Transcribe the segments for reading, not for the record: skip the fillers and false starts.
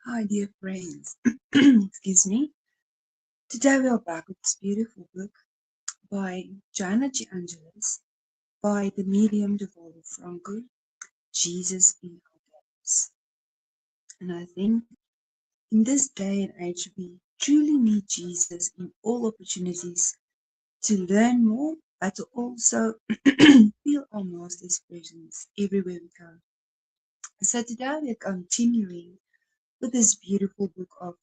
Hi, dear friends. Excuse me. Today we are back with this beautiful book by Joanna De Ângelis by the medium Divaldo Franco, Jesus in Our Games. And I think in this day and age, we truly need Jesus in all opportunities to learn more, but to also feel our Master's presence everywhere we go. So today we are continuing with this beautiful book of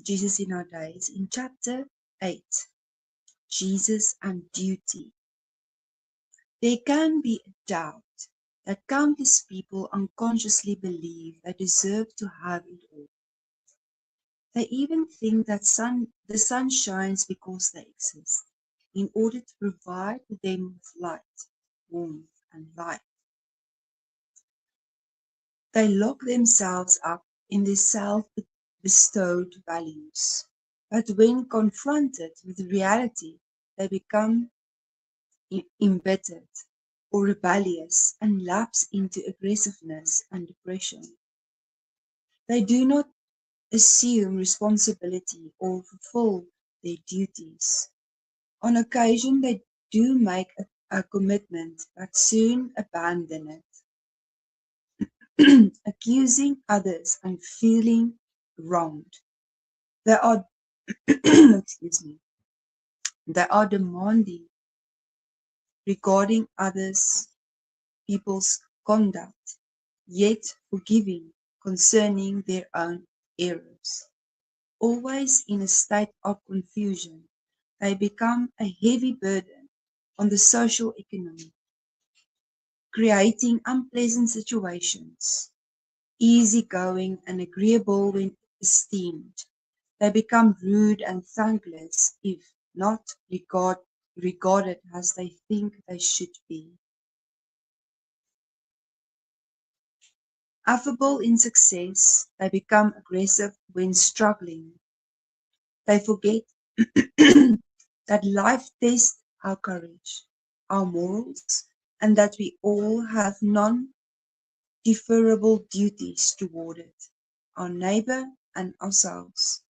Jesus in Our Days in chapter 8. Jesus and duty. There can be a doubt that countless people unconsciously believe they deserve to have it all. They even think that the sun shines because they exist, in order to provide them with light, warmth, and life. They lock themselves up in their self-bestowed values. But when confronted with reality, they become embittered or rebellious and lapse into aggressiveness and depression. They do not assume responsibility or fulfill their duties. On occasion, they do make a commitment but soon abandon it, accusing others and feeling wronged. They are, excuse me, they are demanding regarding others people's conduct, yet forgiving concerning their own errors. Always in a state of confusion, they become a heavy burden on the social economy, creating unpleasant situations. Easygoing and agreeable when esteemed, they become rude and thankless if not regarded as they think they should be. Affable in success, they become aggressive when struggling. They forget that life tests our courage, our morals, and that we all have non-deferrable duties toward it, our neighbor and ourselves.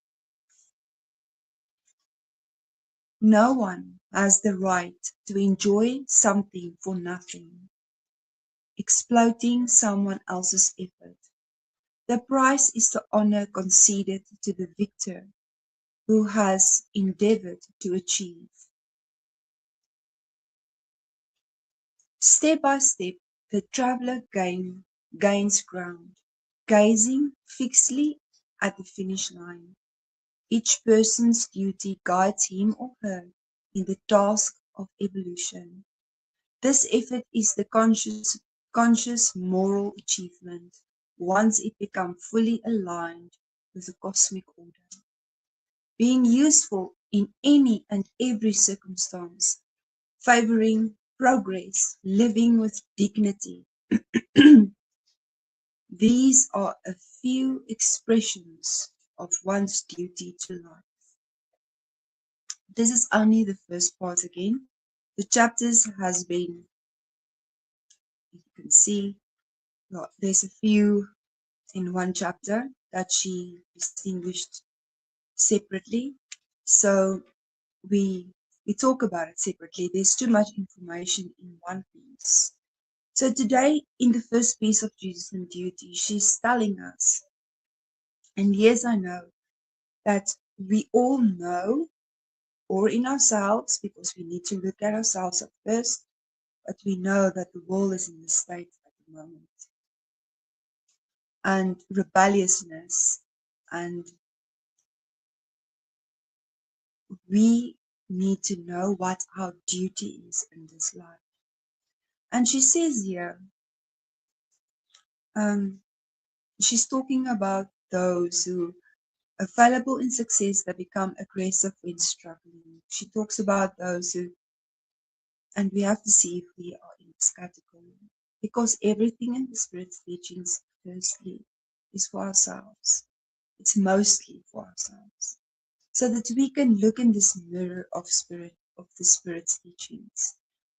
No one has the right to enjoy something for nothing, exploiting someone else's effort. The price is the honor conceded to the victor who has endeavored to achieve. Step by step, the traveler gains ground, gazing fixedly at the finish line. Each person's duty guides him or her in the task of evolution. This effort is the conscious moral achievement once it becomes fully aligned with the cosmic order. Being useful in any and every circumstance, favoring progress, living with dignity. These are a few expressions of one's duty to life. This is only the first part again. The chapters has been, you can see, there's a few in one chapter that she distinguished separately. So we talk about it separately. There's too much information in one piece. So today, in the first piece of Jesus and Duty, she's telling us, and yes, I know that we all know, or in ourselves, because we need to look at ourselves at first, but we know that the world is in the state at the moment. And rebelliousness, and we need to know what our duty is in this life. And she says here, she's talking about those who are fallible in success that become aggressive when struggling. She talks about those who, and we have to see if we are in this category, because everything in the Spirit's teachings, firstly, is for ourselves. It's mostly for ourselves, so that we can look in this mirror of the Spirit's teachings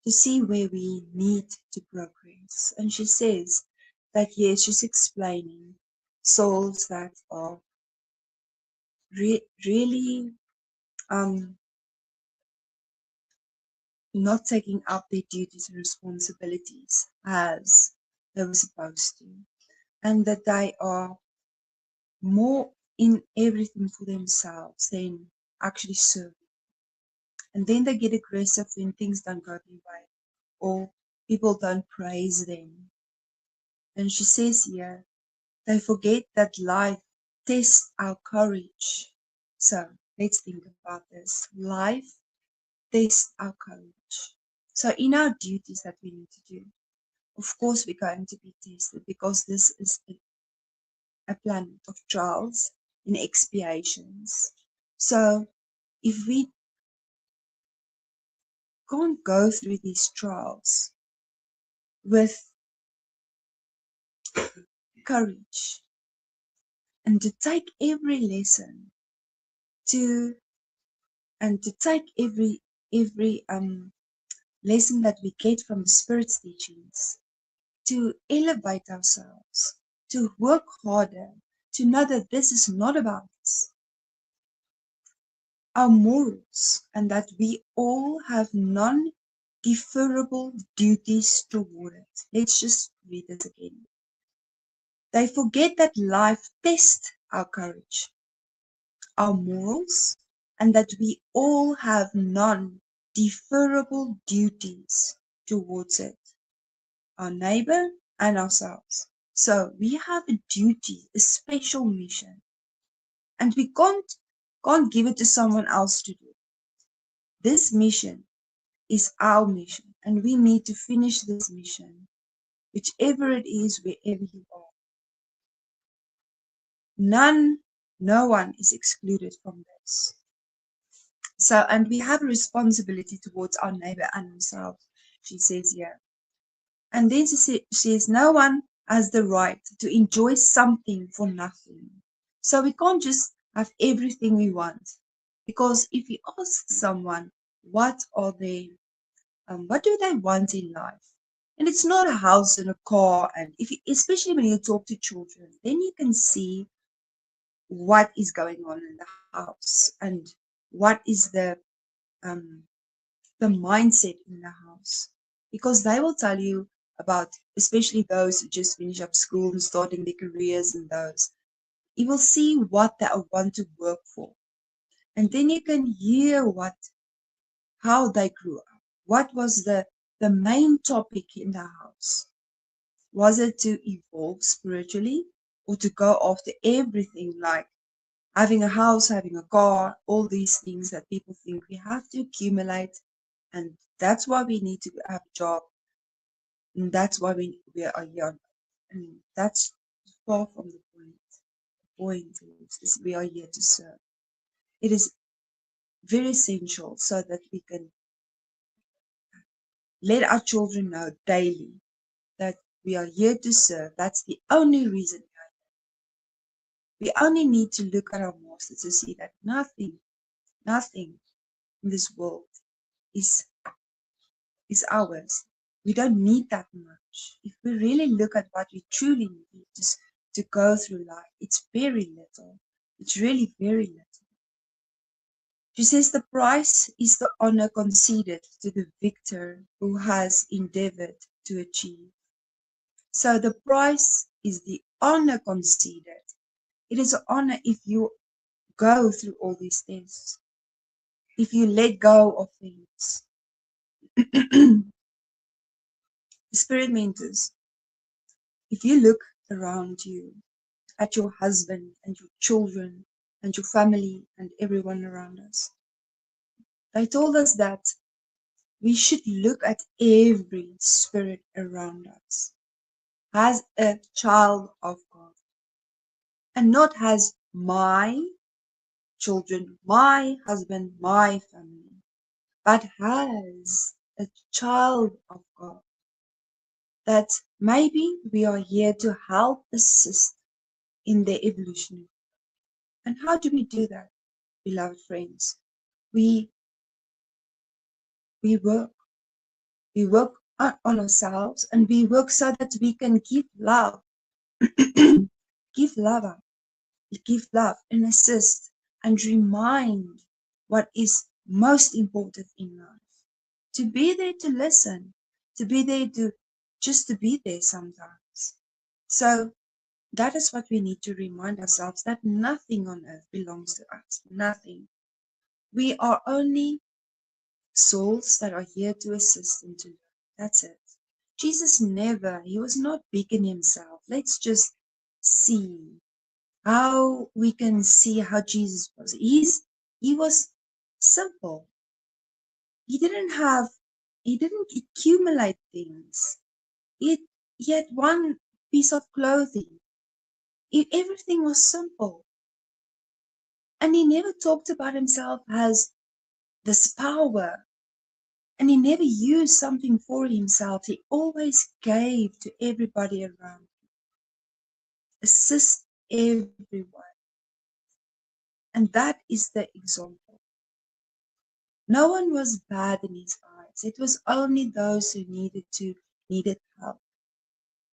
to see where we need to progress. And she says that yes, she's explaining souls that are really not taking up their duties and responsibilities as they were supposed to, and that they are more in everything for themselves than actually serving. And then they get aggressive when things don't go their way or people don't praise them. And she says here, they forget that life tests our courage. So let's think about this. Life tests our courage. So in our duties that we need to do, of course we're going to be tested because this is a planet of trials and expiations. So if we can't go through these trials with courage and to take every lesson to and to take every lesson that we get from the Spirit's teachings, to elevate ourselves, to work harder, to know that this is not about us, our morals, and that we all have non-deferrable duties toward it. Let's just read this again. They forget that life tests our courage, our morals, and that we all have non-deferrable duties towards it, our neighbor and ourselves. So we have a duty, a special mission, and we can't give it to someone else to do. This mission is our mission, and we need to finish this mission, whichever it is, wherever you are. No one is excluded from this. So, and we have a responsibility towards our neighbor and ourselves, she says here. And then she says, no one has the right to enjoy something for nothing. So we can't just have everything we want. Because if you ask someone, what do they want in life? And it's not a house and a car. And especially when you talk to children, then you can see what is going on in the house and what is the mindset in the house, because they will tell you about, especially those who just finish up school and starting their careers, and those you will see what they want to work for, and then you can hear how they grew up. What was the main topic in the house? Was it to evolve spiritually, or to go after everything, like having a house, having a car, all these things that people think we have to accumulate, and that's why we need to have a job, and that's why we are young, and that's far from the point. The point is we are here to serve. It is very essential so that we can let our children know daily that we are here to serve. That's the only reason we are here. We only need to look at our master to see that nothing in this world is ours. We don't need that much. If we really look at what we truly need to go through life, it's very little. It's really very little. She says the price is the honor conceded to the victor who has endeavored to achieve. So the price is the honor conceded. It is an honor if you go through all these tests, if you let go of things. Spirit mentors, if you look around you at your husband and your children and your family and everyone around us, they told us that we should look at every spirit around us as a child of God, and not as my children, my husband, my family, but as a child of God. That maybe we are here to help assist in their evolution. And how do we do that, beloved friends? We work. We work on ourselves, and we work so that we can give love Give love and assist and remind what is most important in life. To be there to listen, to be there to just to be there sometimes. So that is what we need to remind ourselves, that nothing on earth belongs to us. Nothing. We are only souls that are here to assist and to learn. That's it. Jesus he was not big in himself. Let's just see how we can see how Jesus was. He was simple. He didn't accumulate things. He had one piece of clothing. Everything was simple. And he never talked about himself as this power. And he never used something for himself. He always gave to everybody around him. Assist everyone. And that is the example. No one was bad in his eyes. It was only those who needed help.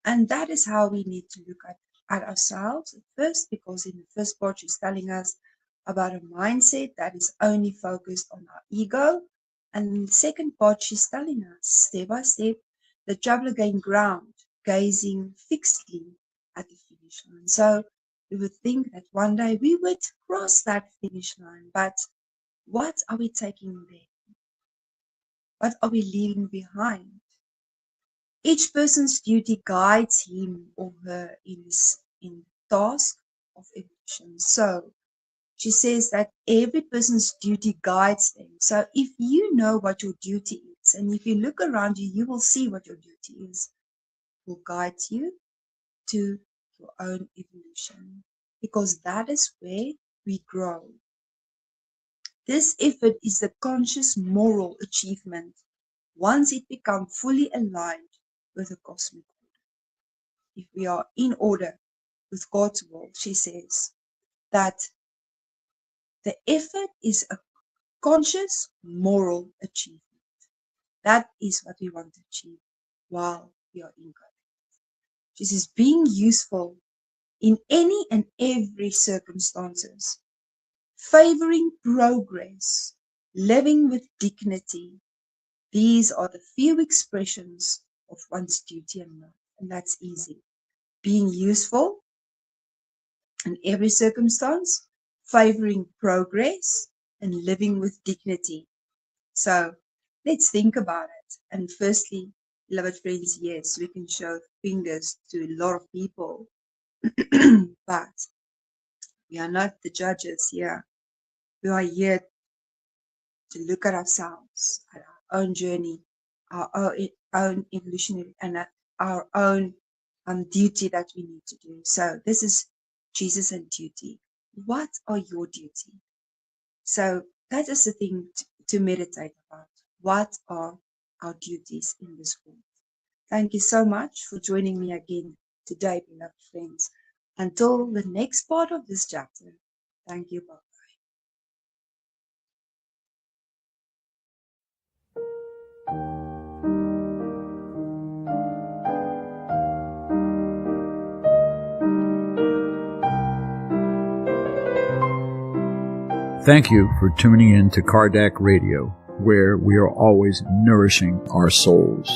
And that is how we need to look at ourselves at first, because in the first part she's telling us about a mindset that is only focused on our ego. And in the second part she's telling us step by step the traveler gained ground, gazing fixedly at the finish line. So we would think that one day we would cross that finish line, but what are we taking there? What are we leaving behind? Each person's duty guides him or her in the task of evolution. So she says that every person's duty guides them. So if you know what your duty is, and if you look around you, you will see what your duty is. It will guide you to your own evolution, because that is where we grow. This effort is the conscious moral achievement once it becomes fully aligned with the cosmic order. If we are in order with God's will, she says that the effort is a conscious moral achievement. That is what we want to achieve while we are in God. She says being useful in any and every circumstances, favoring progress, living with dignity. These are the few expressions of one's duty in life, and that's easy. Being useful in every circumstance, favoring progress, and living with dignity. So let's think about it. And firstly, beloved friends, yes, we can show fingers to a lot of people, but we are not the judges here. We are here to look at ourselves, at our own journey, our own evolutionary, and at our own duty that we need to do. So this is Jesus and duty. What are your duty? So that is the thing to meditate about. What are our duties in this world? Thank you so much for joining me again today, beloved friends. Until the next part of this chapter, thank you. Bye. Thank you for tuning in to Kardec Radio, where we are always nourishing our souls.